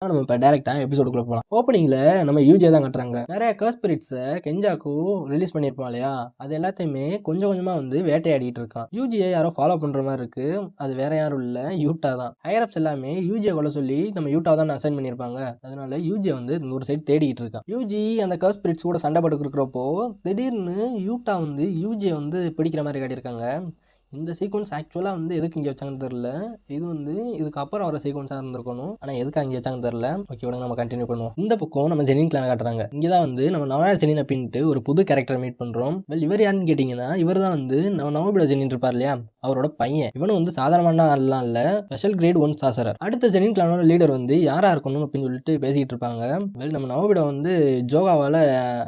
நம்ம இப்போ டேரக்டா எபிசோடுக்குள்ள போகலாம். ஓப்பனிங்ல நம்ம யூஜே தான் காட்டுறாங்க. நிறைய கர்ஸ் ஸ்பிரிட்ஸை கெஞ்சாக்கு ரிலீஸ் பண்ணியிருப்பான் இல்லையா, அது எல்லாத்தையுமே கொஞ்சம் கொஞ்சமா வந்து வேட்டையாடிட்டு இருக்கான். யூஜியை யாரோ ஃபாலோ பண்ற மாதிரி இருக்கு. அது வேற யாரும் இல்ல, யூட்டா தான். ஹையர்அப்ஸ் எல்லாமே யூஜியை கொள்ள சொல்லி நம்ம யூட்டா தான் அசைன் பண்ணியிருப்பாங்க. அதனால யூஜியை வந்து ஒரு சைடு தேடிட்டு இருக்கான். யூஜி அந்த கர்ஸ் ஸ்பிரிட்ஸ் கூட சண்டை போட்டு இருக்கிறப்போ திடீர்னு யூட்டா வந்து யூஜியை வந்து பிடிக்கிற மாதிரி காட்டியிருக்காங்க. இந்த சீக்வன்ஸ் ஆக்சுவலாக வந்து எதுக்கு இங்கே வச்சாங்கன்னு தெரில. இது வந்து இதுக்கு அப்புறம் வர சீக்வன்ஸாக இருந்திருக்கணும். ஆனால் எதுக்கு அங்கே வச்சாங்கன்னு தெரில. ஓகே விட நம்ம கண்டினியூ பண்ணுவோம். இந்த பக்கம் நம்ம ஜெனின் கிளான் காட்டுறாங்க. இங்கே தான் வந்து நம்ம நவயா ஜெனின் அப்படின்ட்டு ஒரு புது கேரக்டர் மீட் பண்ணுறோம். இவர் யாருன்னு கேட்டிங்கன்னா, இவர் தான் வந்து நம்ம நவபிட ஜெனின் இருப்பார் இல்லையா, அவரோட பையன். இவனும் வந்து சாதாரணமான ஆள்லாம் இல்லை, ஸ்பெஷல் கிரேட் 1 சாசரர். அடுத்த ஜெனின் கிளானோட லீடர் வந்து யாரா இருக்கணும் அப்படின்னு சொல்லிட்டு பேசிக்கிட்டு இருப்பாங்க. நம்ம நவபிட வந்து ஜோகாவால்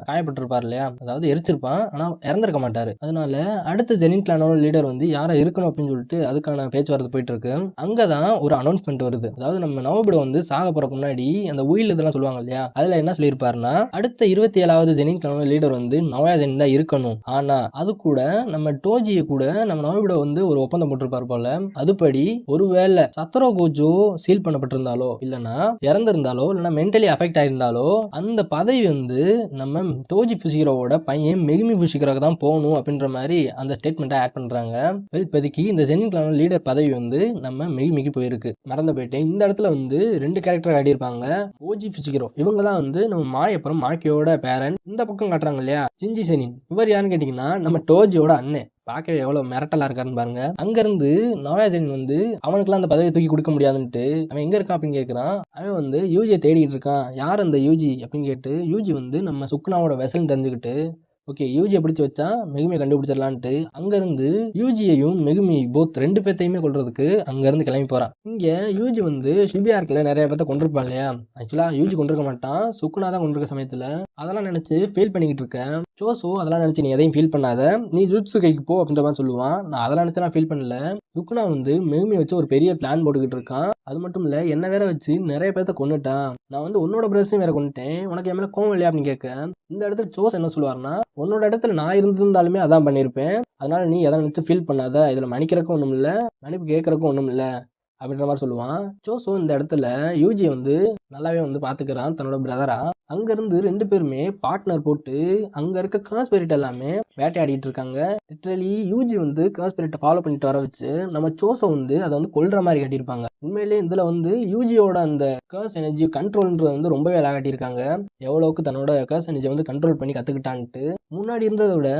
காயப்பட்டிருப்பார் இல்லையா, அதாவது எரிச்சிருப்பான், ஆனால் இறந்திருக்க மாட்டார். அதனால அடுத்த ஜெனின் கிளானோட லீடர் வந்து யாரா இருக்கணும் அப்படின்னு சொல்லிட்டு அதுக்கான பேச்சுவார்த்தை போயிட்டு இருக்கு. அங்கதான் ஒரு அனௌன்ஸ்மெண்ட் வருது. அதாவது நம்ம நவபிடம் வந்து சாக போறதுக்கு முன்னாடி அந்த உயில் இதெல்லாம் சொல்லுவாங்க இல்லையா, அதுல என்ன சொல்லியிருப்பாருன்னா, அடுத்த 27வது ஜெனின் கிளானோட லீடர் வந்து நவயா ஜெனின் தான் இருக்கணும். ஆனா அது கூட நம்ம டோஜியை கூட நம்ம நவபிடம் வந்து ஒரு ஒப்பந்தம் போட்டிருப்பாரு போல. அதுபடி ஒருவேளை சத்ரோ கோஜோ சீல் பண்ணப்பட்டிருந்தாலோ, இல்லைன்னா இறந்திருந்தாலோ, இல்லைன்னா மென்டலி அஃபெக்ட் ஆயிருந்தாலோ, அந்த பதவி வந்து நம்ம டோஜி புஷிகிரோவோட பையன் மெகுமி புஷிகிரோக்கு தான் போகணும் அப்படின்ற மாதிரி அந்த ஸ்டேட்மெண்ட்டை ஆட் பண்றாங்க. இப்போதைக்கு இந்த ஜெனின் கிளானோட லீடர் பதவி வந்து நம்ம மெகுமிக்கு போயிருக்கு. மறந்து போயிட்டேன். இந்த இடத்துல வந்து 2 கேரக்டர் காட்டியிருப்பாங்க. ஓஜி புஷிகிரோ இவங்க தான் வந்து நம்ம மாயப்புறம் மாக்கியோட பேரன். இந்த பக்கம் காட்டுறாங்க இல்லையா ஜிஞ்சி செனின், இவர் யாருன்னு கேட்டீங்கன்னா நம்ம டோஜியோட அண்ணன். பார்க்கவே எவ்வளவு மிரட்டலா இருக்காருன்னு பாருங்க. அங்கிருந்து நவயா ஜெனின் வந்து அவனுக்குலாம் அந்த பதவியை தூக்கி கொடுக்க முடியாதுன்ட்டு அவன் எங்க இருக்கான் அப்படின்னு கேட்கிறான். அவன் வந்து யூஜியை தேடிட்டு இருக்கான். யார் அந்த யூஜி அப்படின்னு கேட்டு யூஜி வந்து நம்ம சுக்குனாவோட வெசல் தெரிஞ்சுக்கிட்டு ஓகே யூஜியை பிடிச்சி வச்சா மெகுமியை கண்டுபிடிச்சிடலான்ட்டு அங்கேருந்து யூஜியையும் மெகுமி போத் 2 பேர்த்தையுமே கொள்றதுக்கு அங்கேருந்து கிளம்பி போகிறான். இங்கே யூஜி வந்து ஷிபியார்க்கில் நிறைய பேர்த்த கொண்டிருப்பான் இல்லையா, ஆக்சுவலாக யூஜி கொண்டிருக்க மாட்டான், சுக்குனா தான் கொண்டிருக்க சமயத்தில் அதெல்லாம் நினச்சி ஃபீல் பண்ணிக்கிட்டு இருக்கேன். சோசோ அதெல்லாம் நினச்சி நீ எதையும் ஃபீல் பண்ணாத, நீ ஜுட்ஸு கைக்கு போ அப்படின்ற மாதிரி சொல்லுவான். நான் அதெல்லாம் நினச்சி நான் ஃபீல் பண்ணல. சுக்குனா வந்து மெகுமியை வச்சு ஒரு பெரிய பிளான் போட்டுக்கிட்டு இருக்கான். அது மட்டும் இல்லை, என்ன வேற வச்சு நிறைய பேர்த்த கொண்டுட்டான். நான் வந்து உன்னோட பிரதர்ஸையும் வேற கொண்டுட்டேன், உனக்கு என் மேலே கோவம் இல்லையா அப்படின்னு கேட்க, இந்த இடத்துல சோஸ் என்ன சொல்லுவார்னா, உன்னோட இடத்துல நான் இருந்திருந்தாலுமே அதான் பண்ணியிருப்பேன், அதனால நீ எதை நினச்சி ஃபீல் பண்ணாத, இதில் மன்னிக்கிறக்கும் ஒன்றும் இல்லை, மன்னிப்பு கேட்கறக்கும் ஒன்றும் இல்லை அப்படின்ற மாதிரி சொல்லுவான். சோசோ இந்த இடத்துல யூஜியை வந்து நல்லாவே வந்து பார்த்துக்கிறான் தன்னோட பிரதரா. அங்கேருந்து 2 பேருமே பார்ட்னர் போட்டு அங்கே இருக்க காஸ்பெரிட் எல்லாமே வேட்டையாடிட்டு இருக்காங்க. லிட்ரலி யூஜி வந்து காஸ்பெரிட்டை ஃபாலோ பண்ணிட்டு வர வச்சு நம்ம சோசோ வந்து அதை வந்து கொல்ற மாதிரி காட்டியிருப்பாங்க. உண்மையிலேயே இதில் வந்து யூஜியோட அந்த கர்ஸ் எனர்ஜி கண்ட்ரோல்ன்றது வந்து ரொம்பவே நல்லா காட்டியிருக்காங்க. எவ்வளோக்கு தன்னோட கர்ஸ் எனர்ஜியை வந்து கண்ட்ரோல் பண்ணி கற்றுக்கிட்டான்ட்டு. முன்னாடி இருந்ததை விட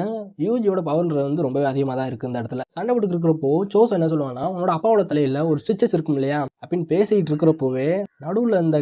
யூஜியோட பவர்ன்றது வந்து ரொம்பவே அதிகமாக தான் இருக்குது. இந்த இடத்துல சண்டை போட்டு இருக்கிறப்போ சோசோ என்ன சொல்லுவாங்கன்னா, உன்னோட அப்பாவோட தலையில் ஒரு ஸ்டிச்சஸ் இருக்கும் இல்லையா அப்படின்னு பேசிக்கிட்டு இருக்கிறப்போவே நடுவில் இந்த